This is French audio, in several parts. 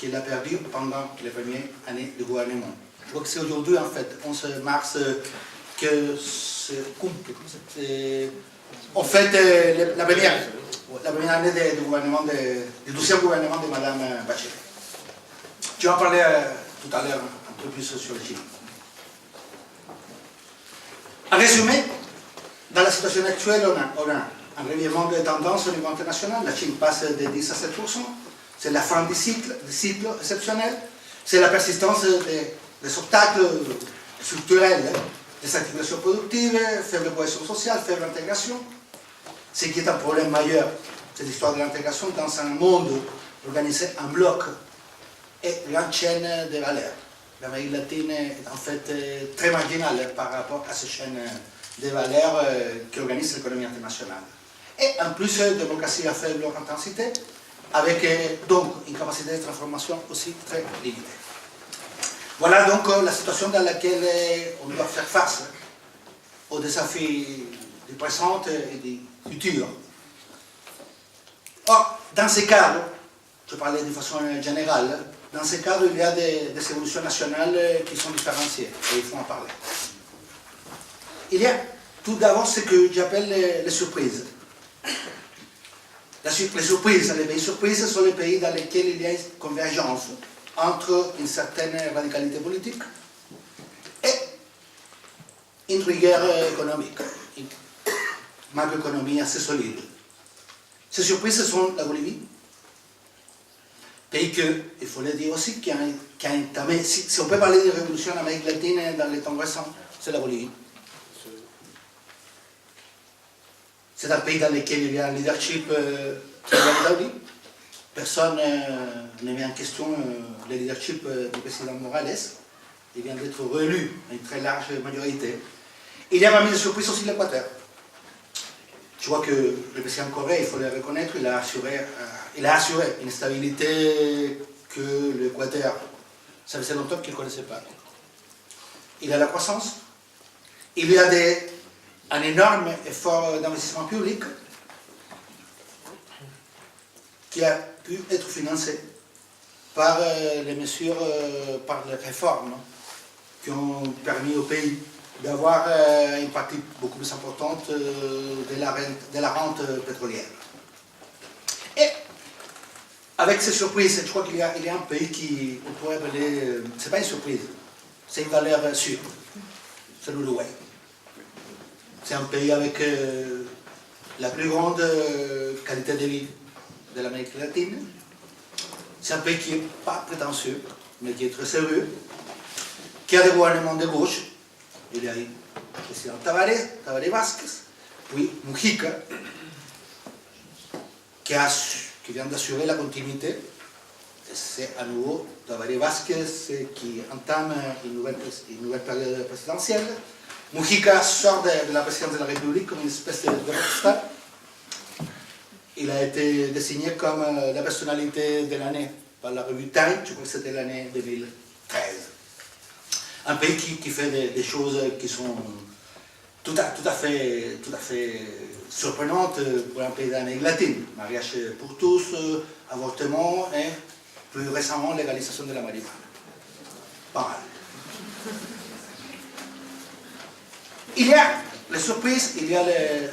qu'il a perdu pendant les premières années de gouvernement. Je crois que c'est aujourd'hui, en fait, 11 mars, que on fête la première année du gouvernement, du 12e gouvernement de Mme Bachelet. Tu vas parler tout à l'heure un peu plus sur le Chili. En résumé, dans la situation actuelle, on a un revirement de tendance au niveau international. La Chine passe de 10 à 7%. C'est la fin du cycle exceptionnel. C'est la persistance des obstacles structurels, des activations productives, faible cohésion sociale, faible intégration. Ce qui est un problème majeur, c'est l'histoire de l'intégration dans un monde organisé en bloc et grande chaîne de valeurs. L'Amérique latine est en fait très marginale par rapport à ces chaînes de valeurs qui organisent l'économie internationale. Et en plus, démocratie à faible intensité, avec donc une capacité de transformation aussi très limitée. Voilà donc la situation dans laquelle on doit faire face aux défis du présent et du futur. Or, dans ces cadres, je parlais de façon générale, dans ces cadres, il y a des évolutions nationales qui sont différenciées, et il faut en parler. Il y a tout d'abord ce que j'appelle les surprises. Les surprises, les pays surprises sont les pays dans lesquels il y a une convergence entre une certaine radicalité politique et une rigueur économique, une macroéconomie assez solide. Ces surprises sont la Bolivie, pays que, il faut le dire aussi, qui a entamé, si on peut parler de révolution en Amérique latine dans les temps récents, c'est la Bolivie. C'est un pays dans lequel il y a un leadership très bien établi. Personne ne met en question le leadership du président Morales. Il vient d'être réélu à une très large majorité. Il y a parmi les surprises aussi l'Équateur. Je vois que le président Correa, il faut le reconnaître, il a assuré une stabilité que l'Équateur, ça faisait longtemps qu'il ne connaissait pas. Il a la croissance. Il y a un énorme effort d'investissement public qui a pu être financé par les mesures, par les réformes qui ont permis au pays d'avoir une partie beaucoup plus importante de la rente pétrolière. Et avec ces surprises, je crois qu'il y a un pays qui, on pourrait appeler, ce n'est pas une surprise, c'est une valeur sûre, c'est l'Uruguay. C'est un pays avec la plus grande qualité de vie de l'Amérique latine. C'est un pays qui n'est pas prétentieux, mais qui est très sérieux, qui a des gouvernements de gauche. Il y a eu le président Tabaré Vázquez, puis Mujica, qui vient d'assurer la continuité. Et c'est à nouveau Tabaré Vázquez qui entame une nouvelle période présidentielle. Mujica sort de la présidence de la République comme une espèce de rockstar. Il a été désigné comme la personnalité de l'année par la revue Time, je crois que c'était l'année 2013. Un pays qui fait des choses qui sont tout à fait surprenantes pour un pays d'Amérique latine. Mariage pour tous, avortement et plus récemment légalisation de la marijuana. Pas mal. Il y a les surprises, il y a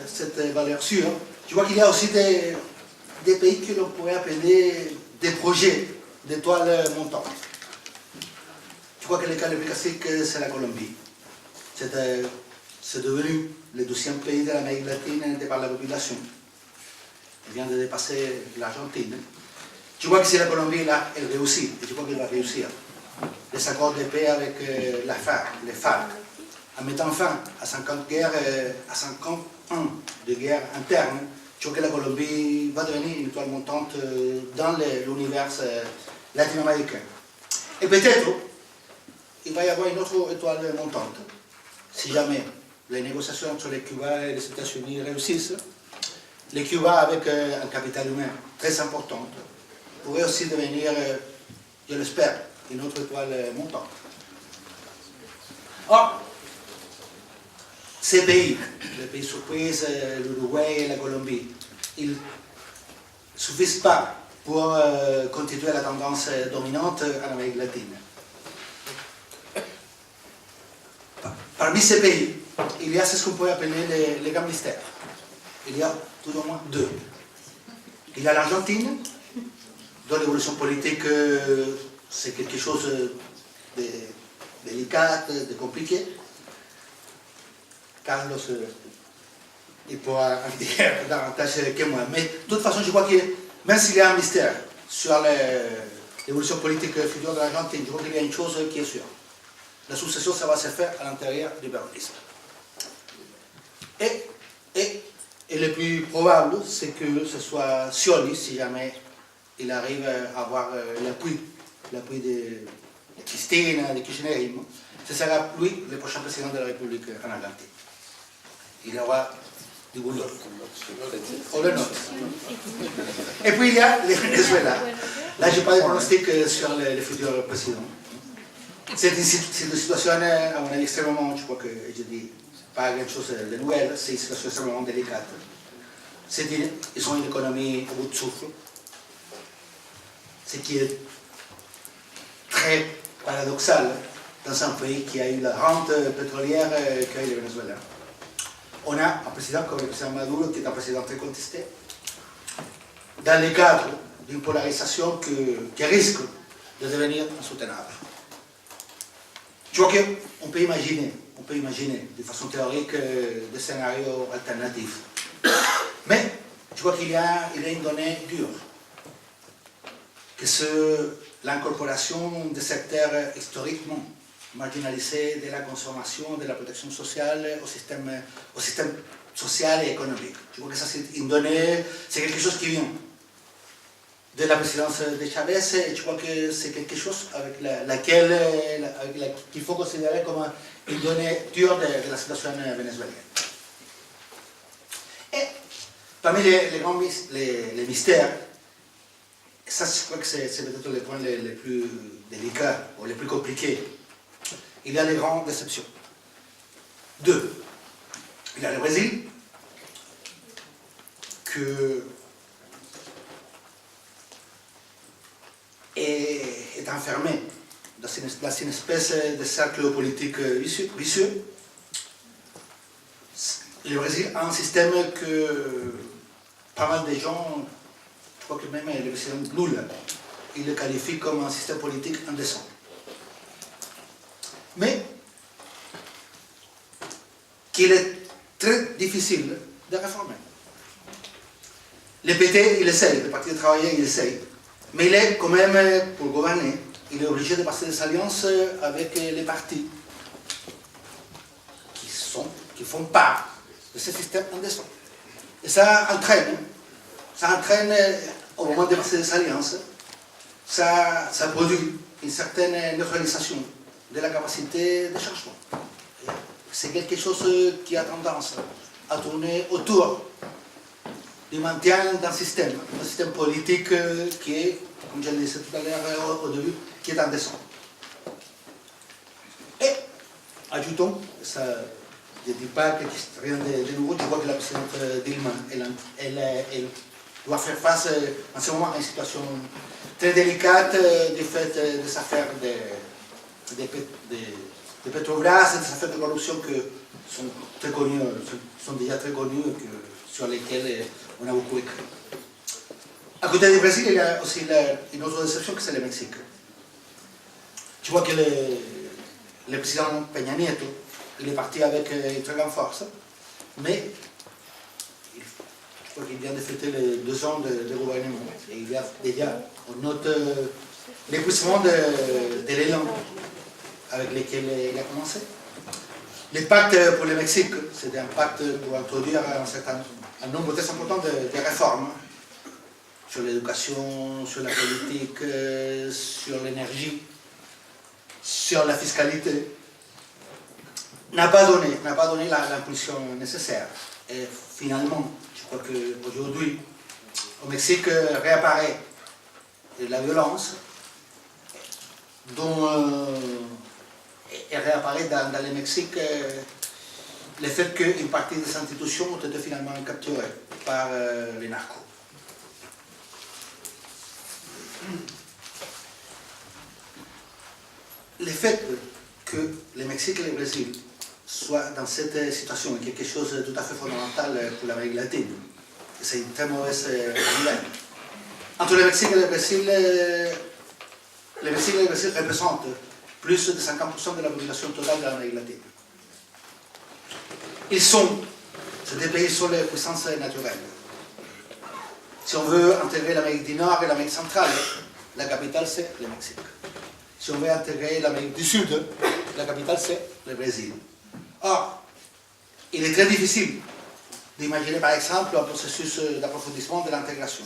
cette valeur sûre. Je vois qu'il y a aussi des pays que l'on pourrait appeler des projets d'étoiles montantes. Je crois que le cas le plus classique, c'est la Colombie. C'est devenu le 12e pays de l'Amérique latine par la population. Il vient de dépasser l'Argentine. Je crois que si la Colombie, là, elle réussit, et je crois qu'elle va réussir, les accords de paix avec les FARC, en mettant fin à 50 ans de guerre interne, je crois que la Colombie va devenir une étoile montante dans l'univers latino-américain. Et peut-être, il va y avoir une autre étoile montante. Si jamais les négociations entre les Cuba et les États-Unis réussissent, les Cuba, avec un capital humain très important, pourraient aussi devenir, je l'espère, une autre étoile montante. Or, ces pays, les pays surprises, l'Uruguay et la Colombie, ils ne suffisent pas pour continuer la tendance dominante en Amérique latine. Parmi ces pays, il y a ce qu'on pourrait appeler les grands mystères. Il y a tout au moins deux. Il y a l'Argentine, dont l'évolution politique, c'est quelque chose de délicat, de compliqué. Carlos, il pourra en dire davantage que moi. Mais de toute façon, je crois que même s'il y a un mystère sur l'évolution politique future de l'Argentine, je crois qu'il y a une chose qui est sûre. La succession, ça va se faire à l'intérieur du péronisme. Et le plus probable, c'est que ce soit Scioli, si jamais il arrive à avoir l'appui de Cristina, de Kirchnerisme. Ce sera lui le prochain président de la République en Argentine. Il aura du boulot. On le note. Et puis il y a le Venezuela. Là, je n'ai pas de pronostic sur le futur président. C'est une situation, à mon avis, extrêmement, je crois que je dis pas grand-chose de nouvelle, c'est une situation extrêmement délicate. C'est-à-dire, ils ont une économie au bout de souffle, ce qui est très paradoxal dans un pays qui a eu la rente pétrolière qu'a eu le Venezuela. On a un président comme le président Maduro, qui est un président très contesté, dans le cadre d'une polarisation qui risque de devenir insoutenable. Je crois qu'on peut imaginer de façon théorique des scénarios alternatifs. Mais je crois qu'il y a une donnée dure, que c'est l'incorporation des secteurs historiquement marginalisés de la consommation, de la protection sociale au système social et économique. Je crois que ça c'est une donnée, c'est quelque chose qui vient de la présidence de Chavez, et je crois que c'est quelque chose avec laquelle qu'il faut considérer comme une donnée dure de la situation vénézuélienne. Et parmi les mystères, ça je crois que c'est peut-être les points les plus délicats ou les plus compliqués, il y a les grandes déceptions. Deux, il y a le Brésil, que est enfermé dans une espèce de cercle politique vicieux. Le Brésil a un système que pas mal de gens, je crois que même le président Lula, il le qualifie comme un système politique indécent. Mais qu'il est très difficile de réformer. Le PT, il essaye, le Parti des travailleurs, il essaye. Mais il est quand même, pour gouverner, il est obligé de passer des alliances avec les partis qui font part de ce système indécent. Et ça entraîne au moment de passer des alliances, ça produit une certaine neutralisation de la capacité de changement. C'est quelque chose qui a tendance à tourner autour du maintien d'un système politique qui est, comme je le disais tout à l'heure au début, qui est indécent. Et, ajoutons, ça, je ne dis pas rien de nouveau, je vois que la présidente Dilma, elle doit faire face en ce moment à une situation très délicate du fait des affaires de Petrobras et des affaires de corruption qui sont très connues, sont déjà très connues, sur lesquelles on a beaucoup écrit. À côté du Brésil, il y a aussi une autre déception que c'est le Mexique. Tu vois que le président Peña Nieto, il est parti avec une très grande force, mais je crois qu'il vient de fêter les 2 ans de gouvernement. Et il y a déjà, on note l'épuisement de l'élan avec lequel il a commencé. Le pacte pour le Mexique, c'était un pacte pour introduire un nombre très important de réformes sur l'éducation, sur la politique, sur l'énergie, sur la fiscalité, n'a pas donné l'impulsion nécessaire. Et finalement, je crois qu'aujourd'hui, au Mexique, réapparaît la violence, et réapparaît dans le Mexique le fait qu'une partie des institutions ont été finalement capturées par les narcos. Le fait que le Mexique et le Brésil soient dans cette situation est quelque chose de tout à fait fondamental pour l'Amérique latine. C'est une très mauvaise nouvelle. Entre le Mexique et le Brésil représentent plus de 50% de la population totale de l'Amérique latine. Ces deux pays sont les puissances naturelles. Si on veut intégrer l'Amérique du Nord et l'Amérique centrale, la capitale c'est le Mexique. Si on veut intégrer l'Amérique du Sud, la capitale c'est le Brésil. Or, il est très difficile d'imaginer par exemple un processus d'approfondissement de l'intégration,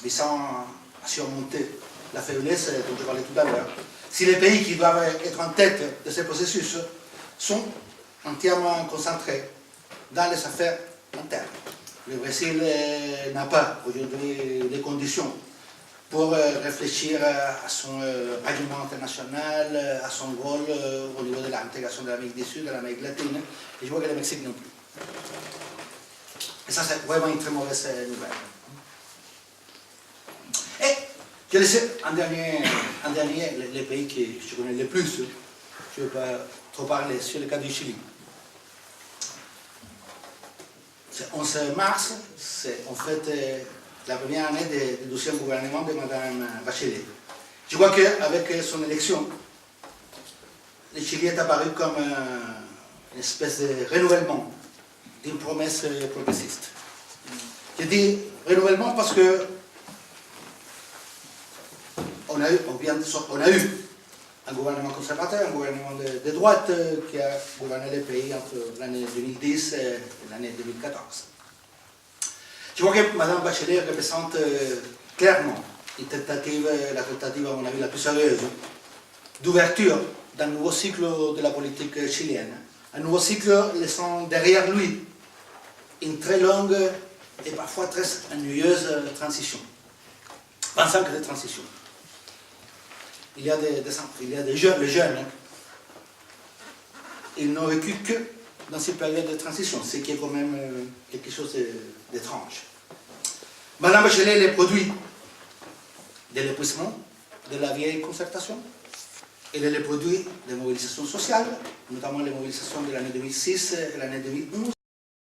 visant à surmonter la faiblesse dont je parlais tout à l'heure, si les pays qui doivent être en tête de ce processus sont entièrement concentrés dans les affaires internes. Le Brésil n'a pas aujourd'hui les conditions pour réfléchir à son rayonnement international, à son rôle au niveau de l'intégration de l'Amérique du Sud, de l'Amérique latine, et je vois que le Mexique non plus. Et ça, c'est vraiment une très mauvaise nouvelle. Et je laisse un dernier, les pays que je connais le plus, je ne vais pas trop parler sur le cas du Chili. C'est 11 mars, c'est en fait la première année du deuxième gouvernement de Mme Bachelet. Je crois qu'avec son élection, le Chili est apparu comme une espèce de renouvellement d'une promesse progressiste. Je dis renouvellement parce que on a eu un gouvernement conservateur, un gouvernement de droite qui a gouverné le pays entre l'année 2010 et l'année 2014. Je vois que Mme Bachelet représente clairement la tentative, à mon avis, la plus sérieuse d'ouverture d'un nouveau cycle de la politique chilienne. Un nouveau cycle laissant derrière lui une très longue et parfois très ennuyeuse transition. 25 ans de transition. Il y a des jeunes, les jeunes, ils n'ont vécu que dans cette période de transition, ce qui est quand même quelque chose d'étrange. Madame Bachelet est le produit de l'épuisement de la vieille concertation. Elle est le produit des mobilisations sociales, notamment les mobilisations de l'année 2006 et l'année 2011.